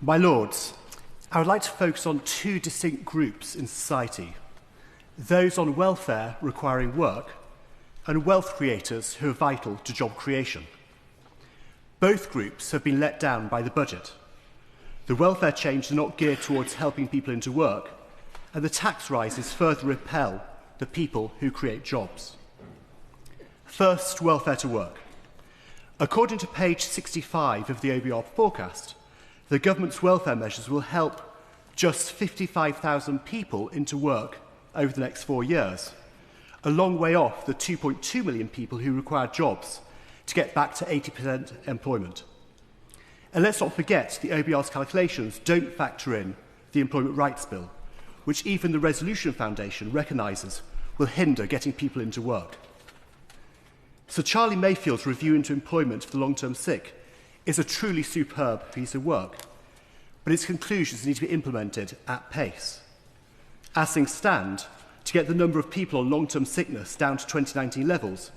My Lords, I would like to focus on two distinct groups in society: those on welfare requiring work, and wealth creators who are vital to job creation. Both groups have been let down by the budget. The welfare changes are not geared towards helping people into work, and the tax rises further repel the people who create jobs. First, welfare to work. According to page 65 of the OBR forecast, the government's welfare measures will help just 55,000 people into work over the next 4 years, a long way off the 2.2 million people who require jobs to get back to 80% employment. And let's not forget the OBR's calculations don't factor in the Employment Rights Bill, which even the Resolution Foundation recognises will hinder getting people into work. Sir Charlie Mayfield's review into employment for the long-term sick is a truly superb piece of work, but its conclusions need to be implemented at pace. As things stand, to get the number of people on long-term sickness down to 2019 levels,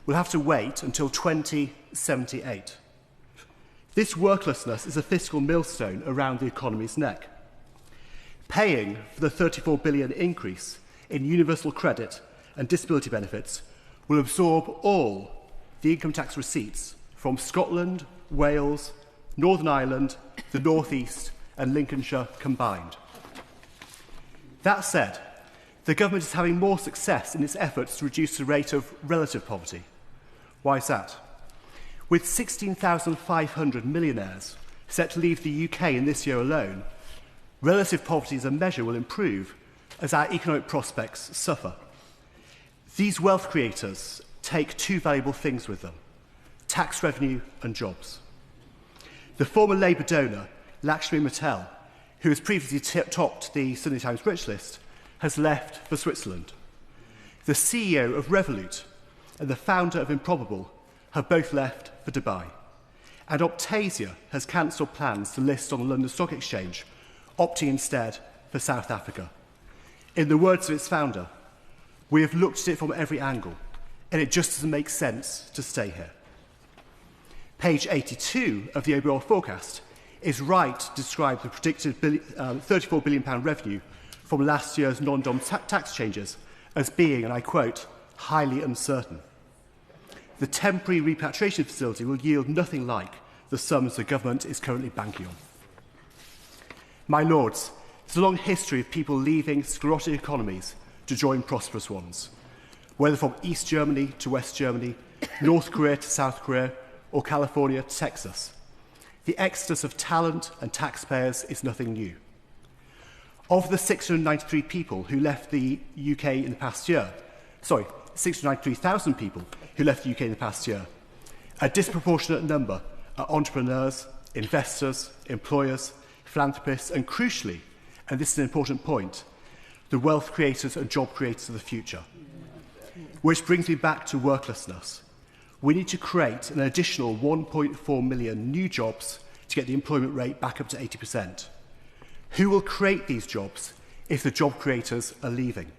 we'll have to wait until 2078. This worklessness is a fiscal millstone around the economy's neck. Paying for the £34 billion increase in universal credit and disability benefits will absorb all the income tax receipts from Scotland, Wales, Northern Ireland, the North East and Lincolnshire combined. That said, the government is having more success in its efforts to reduce the rate of relative poverty. Why is that? With 16,500 millionaires set to leave the UK in this year alone, relative poverty as a measure will improve as our economic prospects suffer. These wealth creators take two valuable things with them: tax revenue and jobs. The former Labour donor, Lakshmi Mittal, who has previously topped the Sunday Times rich list, has left for Switzerland. The CEO of Revolut and the founder of Improbable have both left for Dubai. And Optasia has cancelled plans to list on the London Stock Exchange, opting instead for South Africa. In the words of its founder, "We have looked at it from every angle, and it just doesn't make sense to stay here." Page 82 of the OBR forecast is right to describe the predicted £34 billion revenue from last year's non-dom tax changes as being, and I quote, highly uncertain. The temporary repatriation facility will yield nothing like the sums the government is currently banking on. My Lords, there's a long history of people leaving sclerotic economies to join prosperous ones, whether from East Germany to West Germany, North Korea to South Korea, or California to Texas. The exodus of talent and taxpayers is nothing new. Of the 693 people who left the UK in the past year, 693,000 people who left the UK in the past year, a disproportionate number are entrepreneurs, investors, employers, philanthropists, and crucially, and this is an important point, the wealth creators and job creators of the future. Which brings me back to worklessness. We need to create an additional 1.4 million new jobs to get the employment rate back up to 80%. Who will create these jobs if the job creators are leaving?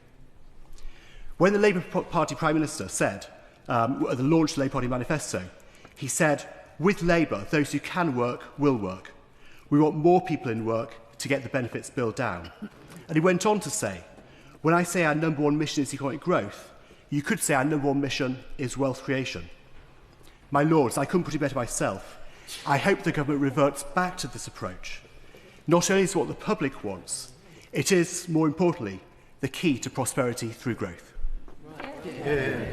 When the Labour Party Prime Minister said, at the launch of the Labour Party manifesto, he said, "With Labour, those who can work will work. We want more people in work to get the benefits bill down." And he went on to say, "When I say our number one mission is economic growth, you could say our number one mission is wealth creation." My Lords, I couldn't put it better myself. I hope the government reverts back to this approach. Not only is it what the public wants, it is, more importantly, the key to prosperity through growth. Yeah.